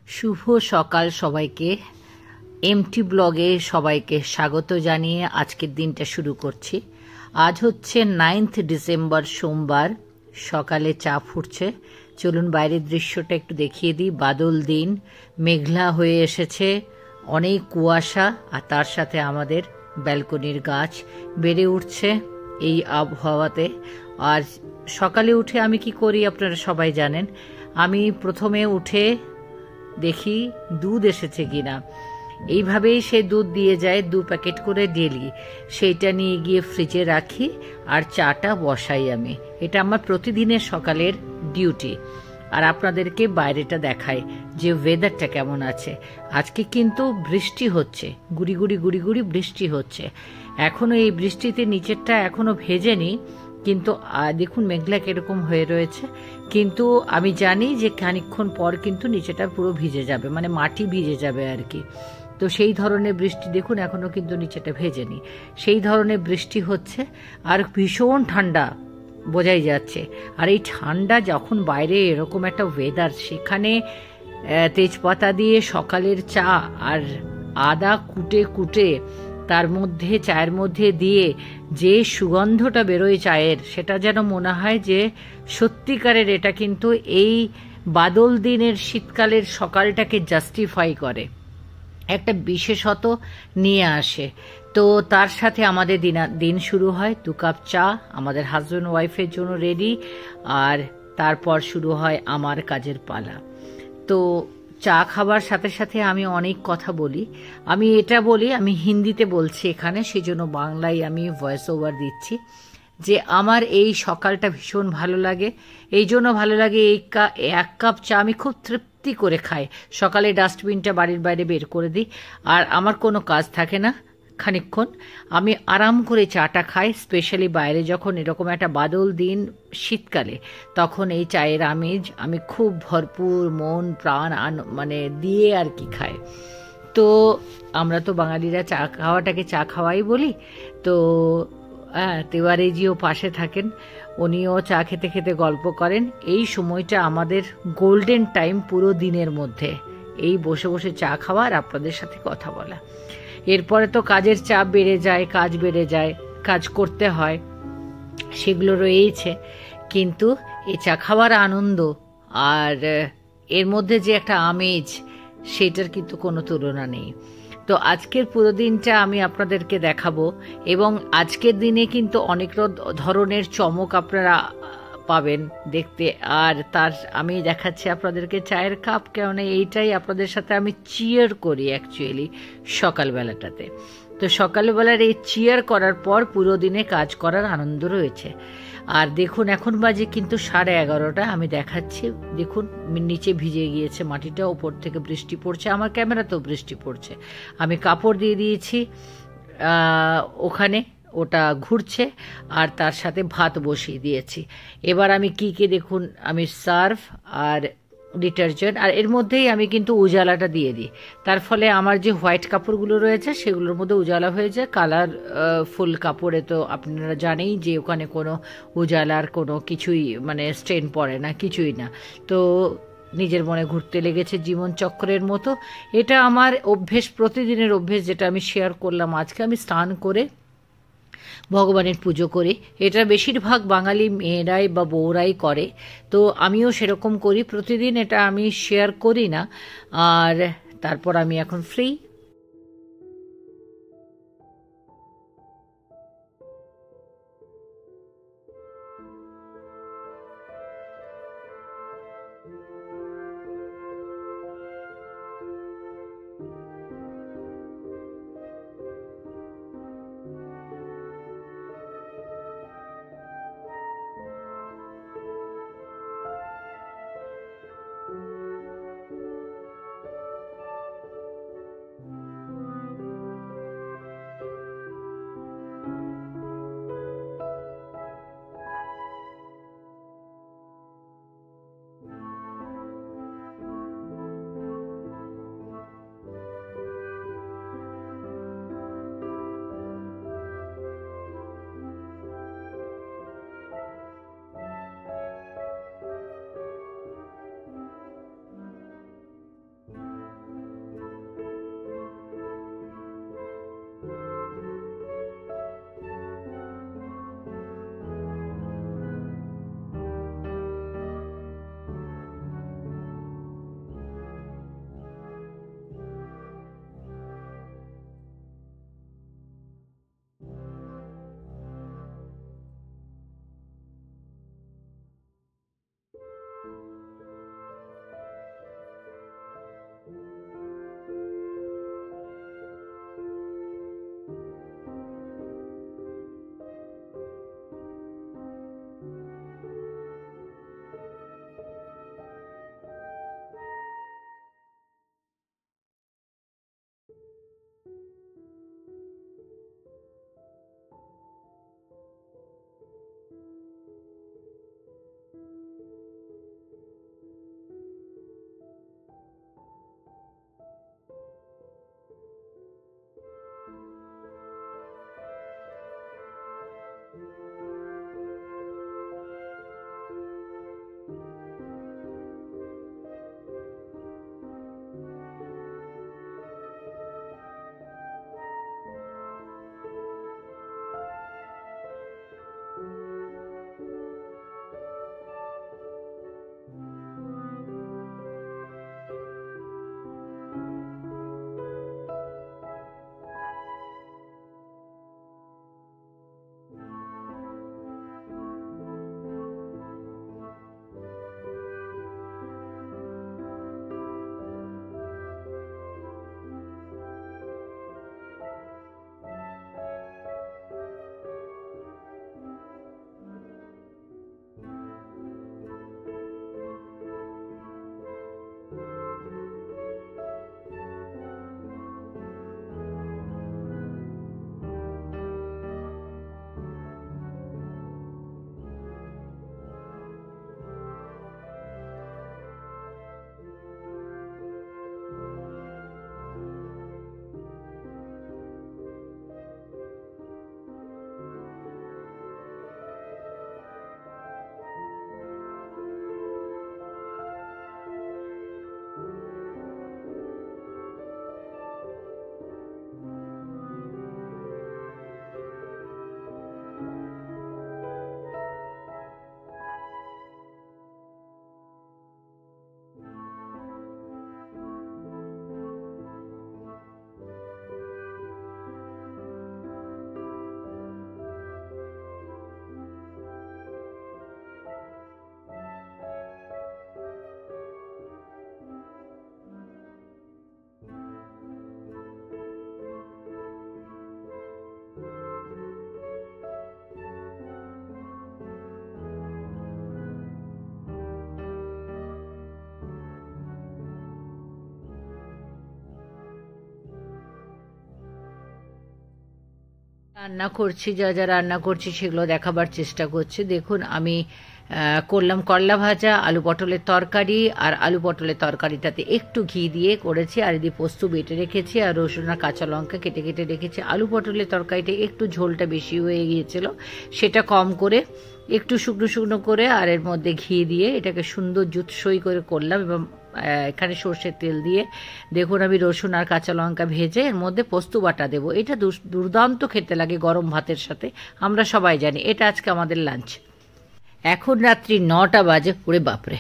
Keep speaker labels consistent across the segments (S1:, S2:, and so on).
S1: শুভ সকাল সবাইকে। এমটি ব্লগে সবাইকে স্বাগত জানিয়ে আজকের দিনটা শুরু করছি। আজ হচ্ছে 9 ডিসেম্বর সোমবার। সকালে চা ফুটছে। চলুন বাইরের দৃশ্যটা একটু দেখিয়ে দিই। বাদল দিন, মেঘলা হয়ে এসেছে, অনেক কুয়াশা, আর তার সাথে আমাদের ব্যালকনির গাছ বেড়ে উঠছে এই আবহাওয়াতে। আর সকালে উঠে আমি কি করি আপনারা সবাই জানেন। আমি প্রথমে উঠে দেখি দুধ এসেছে কিনা। এইভাবেই সে দুধ দিয়ে যায় 2 প্যাকেট করে ডেলি। সেইটা নিয়ে গিয়ে ফ্রিজে রাখি আর চাটা বসাই আমি। এটা আমার প্রতিদিনের সকালের ডিউটি। আর আপনাদেরকে বাইরেটা দেখাই যে ওয়েদারটা কেমন আছে। আজকে কিন্তু বৃষ্টি হচ্ছে, গুড়ি গুড়ি গুড়ি গুড়ি বৃষ্টি হচ্ছে। এখনো এই বৃষ্টিতে নিচেরটা এখনো ভেজেনি, কিন্তু দেখুন মেঘলা কিরকম হয়ে রয়েছে। কিন্তু আমি জানি যে খানিকক্ষণ পর কিন্তু নিচেটা পুরো ভিজে যাবে, মানে মাটি ভিজে যাবে আর কি। তো সেই ধরনের বৃষ্টি দেখুন, এখনো কিন্তু নিচেটা ভেজেনি। সেই ধরনের বৃষ্টি হচ্ছে আর ভীষণ ঠান্ডা বোঝাই যাচ্ছে। আর এই ঠান্ডা যখন বাইরে এরকম একটা ওয়েদার, সেখানে তেজপাতা দিয়ে সকালের চা আর আদা কুটে কুটে তার মধ্যে চায়ের মধ্যে দিয়ে যে সুগন্ধটা বেরোয় চায়ের, সেটা যেন মনে হয় যে সত্যিকারের এটা কিন্তু এই বাদল দিনের শীতকালের সকালটাকে জাস্টিফাই করে, একটা বিশেষত নিয়ে আসে। তো তার সাথে আমাদের দিন শুরু হয়। 2 কাপ চা আমাদের হাজব্যান্ড ওয়াইফের জন্য রেডি, আর তারপর শুরু হয় আমার কাজের পালা। তো চা খাবার সাথে সাথে আমি অনেক কথা বলি। আমি এটা বলি, আমি হিন্দিতে বলছি এখানে, সেই জন্য বাংলায় আমি ভয়েস ওভার দিচ্ছি, যে আমার এই সকালটা ভীষণ ভালো লাগে। এই জন্য ভালো লাগে, এই 1 কাপ চা আমি খুব তৃপ্তি করে খাই। সকালে ডাস্টবিনটা বাড়ির বাইরে বের করে দিই, আর আমার কোনো কাজ থাকে না। খানিকক্ষণ আমি আরাম করে চাটা খাই, স্পেশালি বাইরে যখন এরকম একটা বাদল দিন শীতকালে, তখন এই চায়ের আমেজ আমি খুব ভরপুর মন প্রাণ মানে দিয়ে আর কি খাই। তো আমরা তো বাঙালিরা চা খাওয়াটাকে চা খাওয়াই বলি। তো তিওয়ারিজিও পাশে থাকেন, উনিও চা খেতে খেতে গল্প করেন। এই সময়টা আমাদের গোল্ডেন টাইম পুরো দিনের মধ্যে, এই বসে বসে চা খাওয়া আর আপনাদের সাথে কথা বলা। এরপরে তো কাজের চাপ বেড়ে যায়, কাজ বেড়ে যায়, কাজ করতে হয়, সেগুলো রয়েছে। কিন্তু এই চা খাওয়ার আনন্দ আর এর মধ্যে যে একটা আমেজ, সেটার কিন্তু কোনো তুলনা নেই। তো আজকের পুরো দিনটা আমি আপনাদেরকে দেখাবো, এবং আজকের দিনে কিন্তু অনেক ধরনের চমক আপনারা পাবেন দেখতে। আর তার আমি দেখাচ্ছি আপনাদেরকে চায়ের কাপ, কেননা এইটাই আপনাদের সাথে আমি চিয়ার করি অ্যাকচুয়ালি সকালবেলাটাতে। তো সকালবেলার এই চিয়ার করার পর পুরো দিনে কাজ করার আনন্দ রয়েছে। আর দেখুন এখন বাজে কিন্তু 11:30। আমি দেখাচ্ছি, দেখুন নিচে ভিজে গিয়েছে মাটিটা, ওপর থেকে বৃষ্টি পড়ছে, আমার ক্যামেরাতেও বৃষ্টি পড়ছে। আমি কাপড় দিয়ে দিয়েছি ওখানে, ওটা ঘুরছে, আর তার সাথে ভাত বসিয়ে দিয়েছি। এবার আমি কি দেখুন, আমি সার্ফ আর ডিটারজেন্ট, আর এর মধ্যেই আমি কিন্তু উজালাটা দিয়ে দিই। তার ফলে আমার যে হোয়াইট কাপড়গুলো রয়েছে সেগুলোর মধ্যে উজালা হয়ে যায়। কালার ফুল কাপড়ে তো আপনারা জানেই যে ওখানে কোনো উজালার কোনো কিছুই মানে স্ট্রেন পড়ে না, কিছুই না। তো নিজের মনে ঘুরতে লেগেছে জীবন চক্রের মতো। এটা আমার অভ্যেস, প্রতিদিনের অভ্যেস, যেটা আমি শেয়ার করলাম। আজকে আমি স্নান করে ভগবানের পুজো করি। এটা বেশিরভাগ বাঙালি মেয়েরাই বা বউরাই করে, তো আমিও সেরকম করি প্রতিদিন। এটা আমি শেয়ার করি না। আর তারপর আমি এখন ফ্রি। রান্না করছি, যা যা রান্না করছি সেগুলো দেখাবার চেষ্টা করছি। দেখুন আমি করলাম করলা ভাজা, আলু পটলের তরকারি, আর আলু পটলের তরকারিটাতে একটু ঘি দিয়ে করেছি, আর এদিকে পোস্ত বেটে রেখেছি, আর রসুন আর কাঁচা লঙ্কা কেটে কেটে রেখেছি। আলু পটলের তরকারিটা একটু ঝোলটা বেশি হয়ে গিয়েছিল, সেটা কম করে একটু শুকনো শুকনো করে আর এর মধ্যে ঘি দিয়ে এটাকে সুন্দর জুৎসই করে করলাম। এবং এখানে সর্ষের তেল দিয়ে দেখুন আমি রসুন আর কাঁচা লঙ্কা ভেজে এর মধ্যে পোস্ত বাটা দেবো। এটা দুর্দান্ত খেতে লাগে গরম ভাতের সাথে, আমরা সবাই জানি। এটা আজকে আমাদের লাঞ্চ। এখন রাত্রি 9টা বাজে। ওরে বাপরে,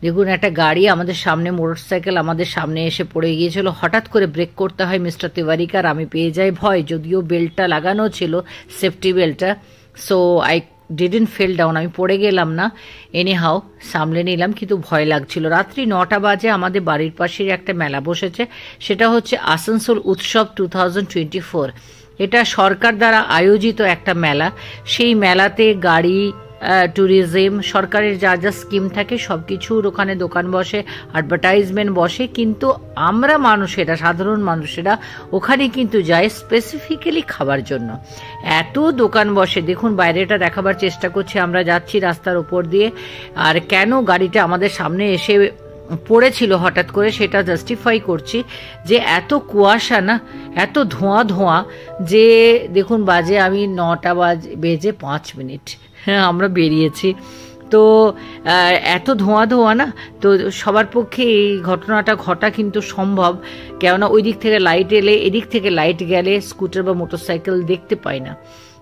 S1: দেখুন একটা গাড়ি আমাদের সামনে, মোটরসাইকেল আমাদের সামনে এসে পড়ে গিয়েছিল। হঠাৎ করে ব্রেক করতে হয় মিস্টার তিওয়ারিকার, আমি পেয়ে যাই ভয়, যদিও বেল্টটা লাগানো ছিল, সেফটি বেল্টটা। So I didn't fell down, আমি পড়ে গেলাম না, এনি হাও সামলে নিলাম, কিন্তু ভয় লাগছিল। রাত্রি 9টা বাজে আমাদের বাড়ির পাশের একটা মেলা বসেছে, সেটা হচ্ছে আসানসোল উৎসব 2024। এটা সরকার দ্বারা আয়োজিত একটা মেলা। সেই মেলাতে গাড়ি, ট্যুরিজম, সরকারের যা যা স্কিম থাকে সব কিছুর ওখানে দোকান বসে, অ্যাডভার্টাইজমেন্ট বসে, কিন্তু আমরা মানুষেরা, সাধারণ মানুষেরা ওখানে কিন্তু যাই স্পেসিফিক্যালি খাবার জন্য। এত দোকান বসে, দেখুন বাইরেটা দেখাবার চেষ্টা করছি, আমরা যাচ্ছি রাস্তার উপর দিয়ে, আর কেন গাড়িটা আমাদের সামনে এসে পড়েছিল হঠাৎ করে সেটা জাস্টিফাই করছি, যে এত কুয়াশা না, এত ধোঁয়া ধোঁয়া, যে দেখুন বাজে আমি 9টা বেজে 5 মিনিট হ্যাঁ আমরা বেরিয়েছি। তো এত ধোঁয়া ধোঁয়া না, তো সবার পক্ষে এই ঘটনাটা ঘটা কিন্তু সম্ভব, কেননা ওই দিক থেকে লাইট এলে এদিক থেকে লাইট গেলে স্কুটার বা মোটরসাইকেল দেখতে পাই না।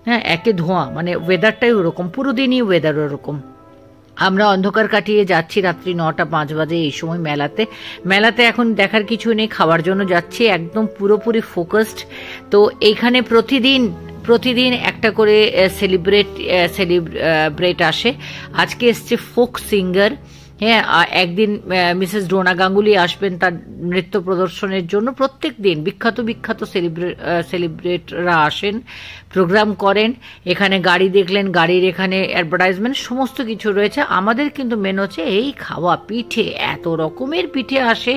S1: হ্যাঁ, একে ধোঁয়া, মানে ওয়েদারটাই ওরকম, পুরো দিনই ওয়েদার ওরকম। আমরা অন্ধকার কাটিয়ে যাচ্ছি রাত্রি 9টা 5 বাজে এই সময় মেলাতে এখন দেখার কিছু নেই, খাওয়ার জন্য যাচ্ছি, একদম পুরোপুরি ফোকাসড। তো এইখানে প্রতিদিন একটা করে সেলিব্রেট আসে। আজকে এসছে ফোক সিঙ্গার, হ্যাঁ, একদিন মিসেস ডোনা গাঙ্গুলি আসবেন তার নৃত্য প্রদর্শনের জন্য। প্রত্যেক দিন বিখ্যাত সেলিব্রেটরা আসেন, প্রোগ্রাম করেন। এখানে গাড়ি দেখলেন, গাড়ির এখানে অ্যাডভার্টাইজমেন্ট সমস্ত কিছু রয়েছে। আমাদের কিন্তু মেন হচ্ছে এই খাওয়া, পিঠে, এত রকমের পিঠে আসে,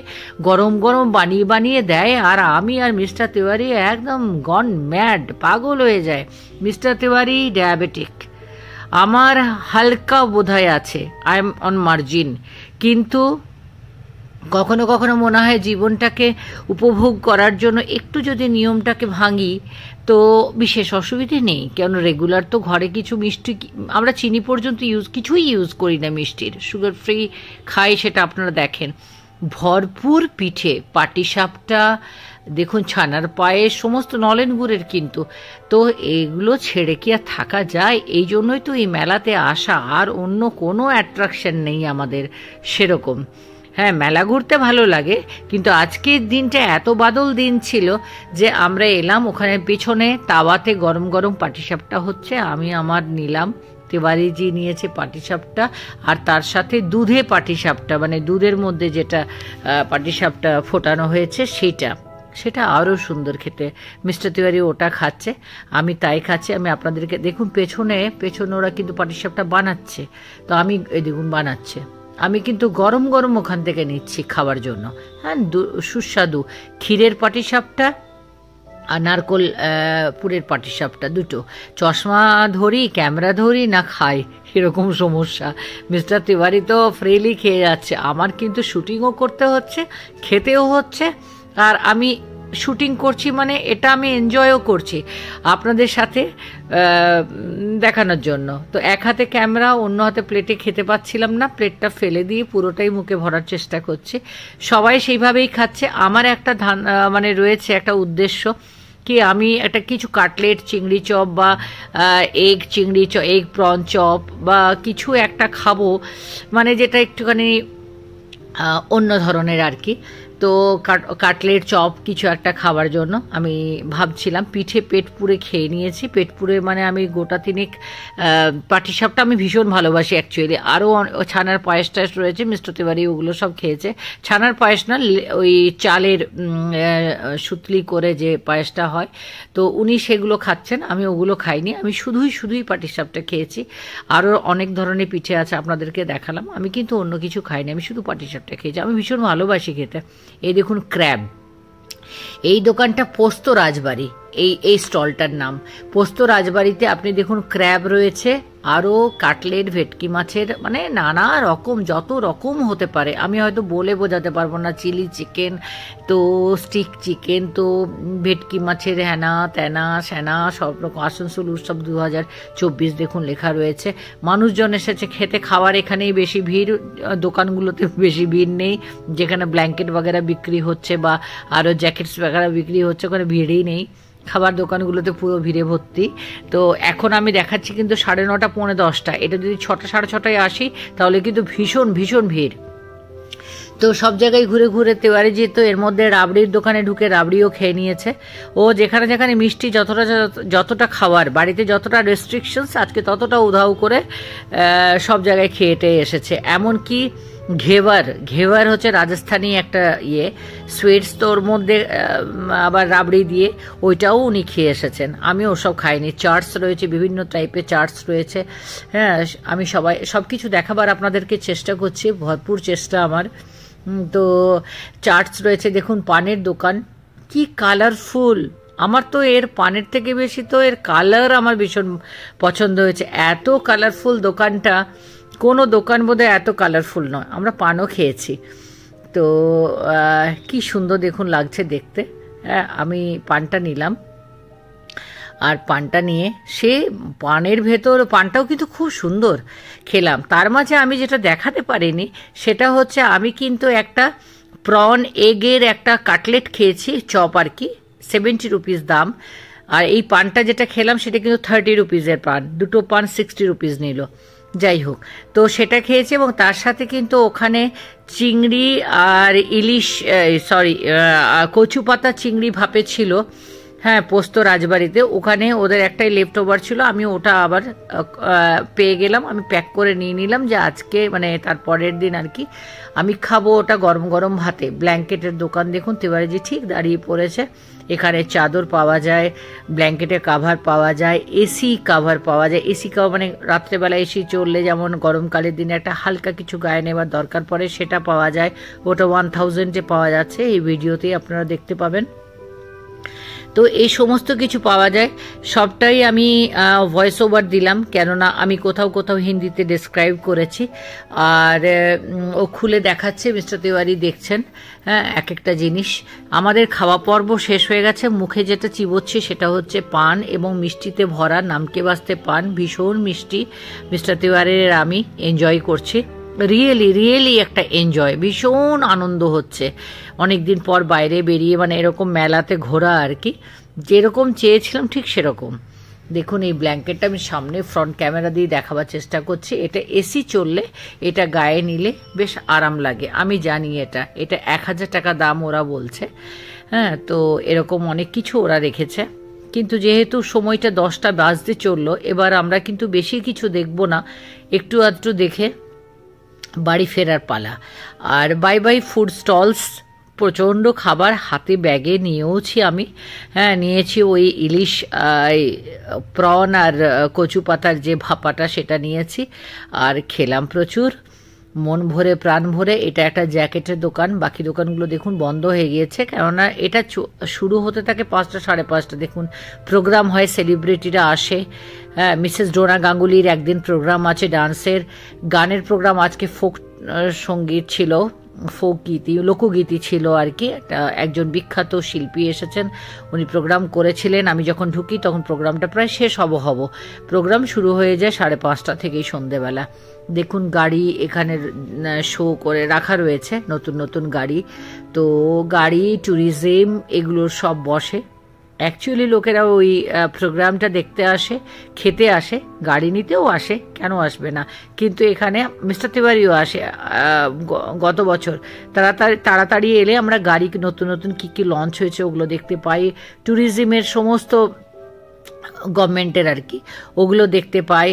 S1: গরম গরম বানিয়ে দেয়, আর আমি আর মিস্টার তিওয়ারি একদম গন ম্যাড, পাগল হয়ে যায়। মিস্টার তিওয়ারি ডায়াবেটিক, আমার হালকা বোধহয় আছে, আই এম অন মার্জিন, কিন্তু কখনো কখনো মনে হয় জীবনটাকে উপভোগ করার জন্য একটু যদি নিয়মটাকে ভাঙি তো বিশেষ অসুবিধে নেই। কেন রেগুলার তো ঘরে কিছু মিষ্টি, আমরা চিনি পর্যন্ত কিছুই ইউজ করি না মিষ্টির, সুগার ফ্রি খাই, সেটা আপনারা দেখেন। ভরপুর পিঠে, পাটিসাপটা, দেখুন ছানার পায়েস, সমস্ত নলেন গুড়ের কিন্তু। তো এগুলো ছেড়ে কি আর থাকা যায়? এই জন্যই তো এই মেলাতে আসা, আর অন্য কোনো অ্যাট্রাকশন নেই আমাদের সেরকম। হ্যাঁ, মেলা ঘুরতে ভালো লাগে, কিন্তু আজকের দিনটা এত বাদল দিন ছিল যে আমরা এলাম, ওখানে পেছনে তাওয়াতে গরম গরম পাটিসাপটা হচ্ছে, আমি আমার নিলাম, তিওয়ারিজি নিয়েছে পাটিসাপটা, আর তার সাথে দুধে পাটিসাপটা, মানে দুধের মধ্যে যেটা পাটিসাপটা ফোটানো হয়েছে সেটা আরও সুন্দর খেতে। মিস্টার তিওয়ারি ওটা খাচ্ছে, আমি তাই খাচ্ছি। আমি আপনাদেরকে দেখুন পেছনে ওরা কিন্তু পাটিসাপটা বানাচ্ছে, তো আমি এই দেখুন বানাচ্ছে, আমি কিন্তু গরম গরম ওখান থেকে নিচ্ছি খাবার জন্য। হ্যাঁ, সুস্বাদু ক্ষীরের পাটিসাপটা আর নারকোল পুরের পাটিসাপটা, দুটো। চশমা ধরি, ক্যামেরা ধরি না খাই, এরকম সমস্যা। মিস্টার তিওয়ারি তো ফ্রিলি খেয়ে যাচ্ছে, আমার কিন্তু শুটিংও করতে হচ্ছে, খেতেও হচ্ছে, আর আমি শুটিং করছি মানে এটা আমি এনজয়ও করছি আপনাদের সাথে দেখানোর জন্য। তো এক হাতে ক্যামেরা, অন্য হাতে প্লেটে খেতে পাচ্ছিলাম না, প্লেটটা ফেলে দিয়ে পুরোটাই মুখে ভরার চেষ্টা করছি। সবাই সেইভাবেই খাচ্ছে। আমার একটা মানে রয়েছে একটা উদ্দেশ্য, কি আমি একটা কিছু কাটলেট, চিংড়ি চপ বা এগ প্রন চপ বা কিছু একটা খাবো, মানে যেটা একটুখানি অন্য ধরনের আর কি। তো কাটলেট, চপ কিছু একটা খাবার জন্য আমি ভাবছিলাম। পিঠে পেট পুরে খেয়ে নিয়েছি, পেট পুরে মানে আমি গোটা তিনেক পাটিসাপটা আমি ভীষণ ভালোবাসি অ্যাকচুয়ালি। আরও ছানার পায়েস টায়েস রয়েছে, মিস্টার তিওয়ারি ওগুলো সব খেয়েছে। ছানার পায়েস না, ওই চালের সুতলি করে যে পায়েসটা হয়, তো উনি সেগুলো খাচ্ছেন, আমি ওগুলো খাইনি, আমি শুধুই পাটিসাপটা খেয়েছি। আরও অনেক ধরনের পিঠে আছে, আপনাদেরকে দেখালাম। আমি কিন্তু অন্য কিছু খাইনি, আমি শুধু পাটিসাপটা খেয়েছি, আমি ভীষণ ভালোবাসি খেতে। এই দেখুন ক্র্যাব, এই দোকানটা পোস্ত রাজবাড়ি, এই স্টলটার নাম পোস্ত রাজবাড়িতে। আপনি দেখুন ক্র্যাব রয়েছে, আরও কাটলেট, ভেটকি মাছের, মানে নানা রকম, যত রকম হতে পারে আমি হয়তো বলে বোঝাতে পারবো না। চিলি চিকেন, তো স্টিক চিকেন, তো ভেটকি মাছের হ্যানা ত্যানা স্যানা সব রকম। আসানসোল উৎসব 2024 দেখুন লেখা রয়েছে। মানুষজন এসেছে খেতে, খাওয়ার এখানেই বেশি ভিড়, দোকানগুলোতে বেশি ভিড় নেই। যেখানে ব্ল্যাঙ্কেট বাগেরা বিক্রি হচ্ছে বা আরও জ্যাকেটস বাগেরা বিক্রি হচ্ছে, ওখানে ভিড়ই নেই। খাবার দোকানগুলোতে পুরো ভিড়ে ভর্তি। তো এখন আমি দেখাচ্ছি কিন্তু 9:30 পৌনে 10টা। এটা যদি 6টা 6:30টায় আসি তাহলে কিন্তু ভীষণ ভীষণ ভিড়। তো সব জায়গায় ঘুরে ঘুরে তেওয়ারি যেত, এর মধ্যে রাবড়ির দোকানে ঢুকে রাবড়িও খেয়ে নিয়েছে। ও যেখানে যেখানে মিষ্টি যতটা খাওয়ার, বাড়িতে যতটা রেস্ট্রিকশনস, আজকে ততটা উধাও করে সব জায়গায় খেয়েটে এসেছে। এমনকি ঘেভার হচ্ছে রাজস্থানী একটা সুইটস, তো ওর মধ্যে আবার রাবড়ি দিয়ে ওইটাও উনি খেয়ে এসেছেন। আমি ওসব খাইনি। চাটস রয়েছে, বিভিন্ন টাইপের চাটস রয়েছে। হ্যাঁ, আমি সব কিছু দেখাবার আপনাদেরকে চেষ্টা করছি, ভরপুর চেষ্টা আমার। তো চাটস রয়েছে, দেখুন পানের দোকান, কি কালারফুল। আমার তো এর পানের থেকে বেশি তো এর কালার আমার ভীষণ পছন্দ হয়েছে। এত কালারফুল দোকানটা, কোনো দোকান বোধহয় এত কালারফুল নয়। আমরা পানও খেয়েছি, তো কি সুন্দর দেখুন লাগছে দেখতে। হ্যাঁ, আমি পানটা নিলাম, আর পানটা নিয়ে সে পানের ভেতর পানটাও কিন্তু খুব সুন্দর খেলাম। তার মাঝে আমি যেটা দেখাতে পারিনি সেটা হচ্ছে আমি কিন্তু একটা প্রন এগের একটা কাটলেট খেয়েছি, চপ আর কি, 70 রুপিস দাম। আর এই পানটা যেটা খেলাম সেটা কিন্তু 30 রুপিসের পান, দুটো পান 60 রুপিস নিল। যাই হোক, তো সেটা খেয়েছি এবং তার সাথে কিন্তু ওখানে চিংড়ি আর ইলিশ, কচু পাতা চিংড়ি ভাপে ছিল। হ্যাঁ, পোস্ত রাজবাড়িতে ওখানে ওদের একটাই লেফট ওভার ছিল, আমি ওটা আবার পেয়ে গেলাম। আমি প্যাক করে নিয়ে নিলাম যে আজকে মানে তার পরের দিন আর কি আমি খাবো ওটা গরম গরম ভাতে। ব্ল্যাঙ্কেটের দোকান দেখুন, তেওয়ারিজি ঠিক দাঁড়িয়ে পড়েছে। এখানে চাদর পাওয়া যায়, ব্ল্যাঙ্কেটের কাভার পাওয়া যায়, এসি কাভার পাওয়া যায়। এসি কাভার মানে রাত্রেবেলা এসি চললে যেমন গরমকালের দিনে একটা হালকা কিছু গায়ে নেবার দরকার পড়ে, সেটা পাওয়া যায়। ওটা 1000-এ পাওয়া যাচ্ছে, এই ভিডিওতেই আপনারা দেখতে পাবেন। তো এই সমস্ত কিছু পাওয়া যায়, সবটাই আমি ভয়েস ওভার দিলাম, কেননা আমি কোথাও কোথাও হিন্দিতে ডেসক্রাইব করেছি। আর ও খুলে দেখাচ্ছে, মিস্টার তেওয়ারি দেখছেন। হ্যাঁ, এক একটা জিনিস। আমাদের খাওয়া পর্ব শেষ হয়ে গেছে। মুখে যেটা চিবোচ্ছি সেটা হচ্ছে পান এবং মিষ্টিতে ভরা নামকে বাস্তে পান, ভীষণ মিষ্টি। মিস্টার তেওয়ারির আমি এনজয় করছি, রিয়েলি একটা এনজয়, ভীষণ আনন্দ হচ্ছে। অনেকদিন পর বাইরে বেরিয়ে মানে এরকম মেলাতে ঘোরা আর কি, যেরকম চেয়েছিলাম ঠিক সেরকম। দেখুন এই ব্ল্যাঙ্কেটটা আমি সামনে ফ্রন্ট ক্যামেরা দিয়ে দেখাবার চেষ্টা করছি। এটা এসি চললে এটা গায়ে নিলে বেশ আরাম লাগে, আমি জানি। এটা 1000 টাকা দাম ওরা বলছে। হ্যাঁ, তো এরকম অনেক কিছু ওরা রেখেছে, কিন্তু যেহেতু সময়টা 10টা বাজতে চললো, এবার আমরা কিন্তু বেশি কিছু দেখব না, একটু আধটু দেখে বাড়ি ফেরার পালা। আর বাই ফুড স্টলস, প্রচণ্ড খাবার হাতে ব্যাগে নিয়েওছি আমি। হ্যাঁ, নিয়েছি ওই ইলিশ, প্রন আর কচু পাতার যে ভাপাটা সেটা নিয়েছি, আর খেলাম প্রচুর মন ভরে প্রাণ ভরে। এটা একটা জ্যাকেটের দোকান, বাকি দোকানগুলো দেখুন বন্ধ হয়ে গিয়েছে, কেননা এটা শুরু হতে থাকে 5টা 5:30। দেখুন প্রোগ্রাম হয়, সেলিব্রিটিরা আসে। হ্যাঁ, মিসেস ডোনা গাঙ্গুলির একদিন প্রোগ্রাম আছে ডান্সের, গানের প্রোগ্রাম। আজকে ফোক সঙ্গীত ছিল, লোকগীতি ছিল আর কি। একজন বিখ্যাত শিল্পী এসেছেন, উনি প্রোগ্রাম করেছিলেন। আমি যখন ঢুকি তখন প্রোগ্রামটা প্রায় শেষ হব। প্রোগ্রাম শুরু হয়ে যায় 5:30 থেকেই সন্ধেবেলা। দেখুন গাড়ি এখানে শো করে রাখা রয়েছে, নতুন গাড়ি। তো গাড়ি, ট্যুরিজম এগুলোর সব বসে। অ্যাকচুয়ালি লোকেরা ওই প্রোগ্রামটা দেখতে আসে, খেতে আসে, গাড়ি নিতেও আসে, কেন আসবে না। কিন্তু এখানে মিস্টার তিওয়ারিও আসে। গত বছর তাড়াতাড়ি এলে আমরা গাড়ি নতুন কী লঞ্চ হয়েছে ওগুলো দেখতে পাই। ট্যুরিজমের সমস্ত গভর্নমেন্টের আর কি ওগুলো দেখতে পাই,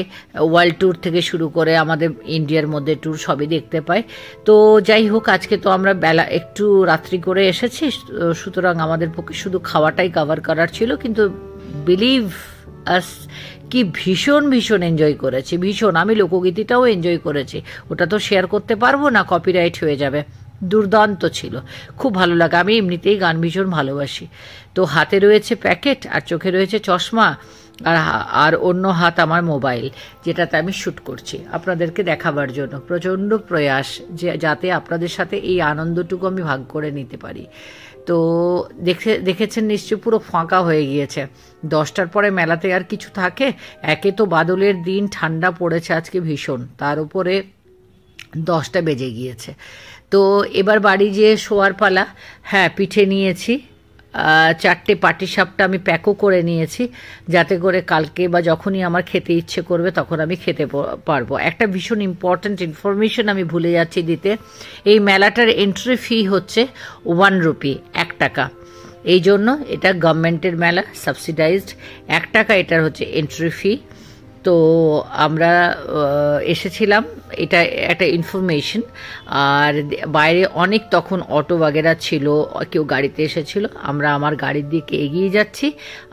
S1: ওয়ার্ল্ড ট্যুর থেকে শুরু করে আমাদের ইন্ডিয়ার মধ্যে ট্যুর সবই দেখতে পাই। তো যাই হোক, আজকে তো আমরা বেলা একটু রাত্রি করে এসেছি, সুতরাং আমাদের পক্ষে শুধু খাওয়াটাই কভার করার ছিল। কিন্তু বিলিভ আস কি ভীষণ এনজয় করেছি, ভীষণ। আমি লোকগীতিটাও এনজয় করেছি, ওটা তো শেয়ার করতে পারবো না, কপিরাইট হয়ে যাবে। দুর্দান্ত ছিল, খুব ভালো লাগে। আমি এমনিতেই গান ভীষণ ভালোবাসি। তো হাতে রয়েছে প্যাকেট আর চোখে রয়েছে চশমা, আর অন্য হাত আমার মোবাইল, যেটাতে আমি শ্যুট করছি আপনাদেরকে দেখাবার জন্য। প্রচণ্ড প্রয়াস যে যাতে আপনাদের সাথে এই আনন্দটুকু আমি ভাগ করে নিতে পারি। তো দেখেছেন নিশ্চয়ই পুরো ফাঁকা হয়ে গিয়েছে। 10টার পরে মেলাতে আর কিছু থাকে? একে তো বাদলের দিন, ঠান্ডা পড়েছে আজকে ভীষণ, তার উপরে 10টা বেজে গিয়েছে। তো এবার বাড়ি যেয়ে শোয়ার পালা। হ্যাঁ, পিঠে নিয়েছি 4টে পাটিসাপটা, আমি প্যাকও করে নিয়েছি যাতে করে কালকে বা যখনই আমার খেতে ইচ্ছে করবে তখন আমি খেতে পারবো। একটা ভীষণ ইম্পর্ট্যান্ট ইনফরমেশন আমি ভুলে যাচ্ছি দিতে। এই মেলাটার এন্ট্রি ফি হচ্ছে 1 রুপি, 1 টাকা। এই জন্য এটা গভর্নমেন্টের মেলা, সাবসিডাইজড। 1 টাকা এটার হচ্ছে এন্ট্রি ফি। তো আমরা এসেছিলাম, এটা একটা ইনফরমেশন। আর বাইরে অনেক তখন অটো বাগেরা ছিল, কেউ গাড়িতে এসেছিল। আমরা আমার গাড়ির দিকে এগিয়ে যাচ্ছি।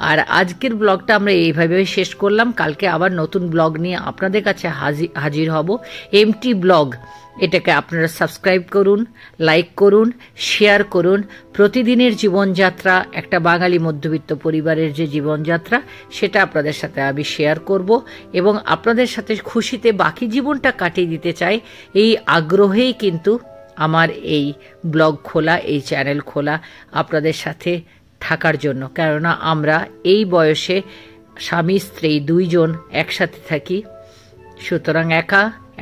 S1: আর আজকের ব্লগটা আমরা এইভাবে শেষ করলাম। কালকে আবার নতুন ব্লগ নিয়ে আপনাদের কাছে হাজির হব। এমটি ব্লগ, এটাকে আপনারা সাবস্ক্রাইব করুন, লাইক করুন, শেয়ার করুন। প্রতিদিনের জীবনযাত্রা, একটা বাঙালি মধ্যবিত্ত পরিবারের যে জীবনযাত্রা, সেটা আপনাদের সাথে আমি শেয়ার করব এবং আপনাদের সাথে খুশিতে বাকি জীবনটা কাটিয়ে দিতে চাই। এই আগ্রহেই কিন্তু আমার এই ব্লগ খোলা, এই চ্যানেল খোলা, আপনাদের সাথে থাকার জন্য। কেননা আমরা এই বয়সে স্বামী স্ত্রী 2 জন একসাথে থাকি, সুতরাং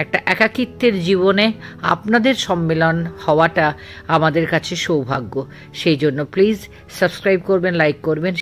S1: একটা একাকিত্বের জীবনে আপনাদের সম্মেলন হওয়াটা আমাদের কাছে সৌভাগ্য। সেই জন্য প্লিজ সাবস্ক্রাইব করবেন, লাইক করবেন।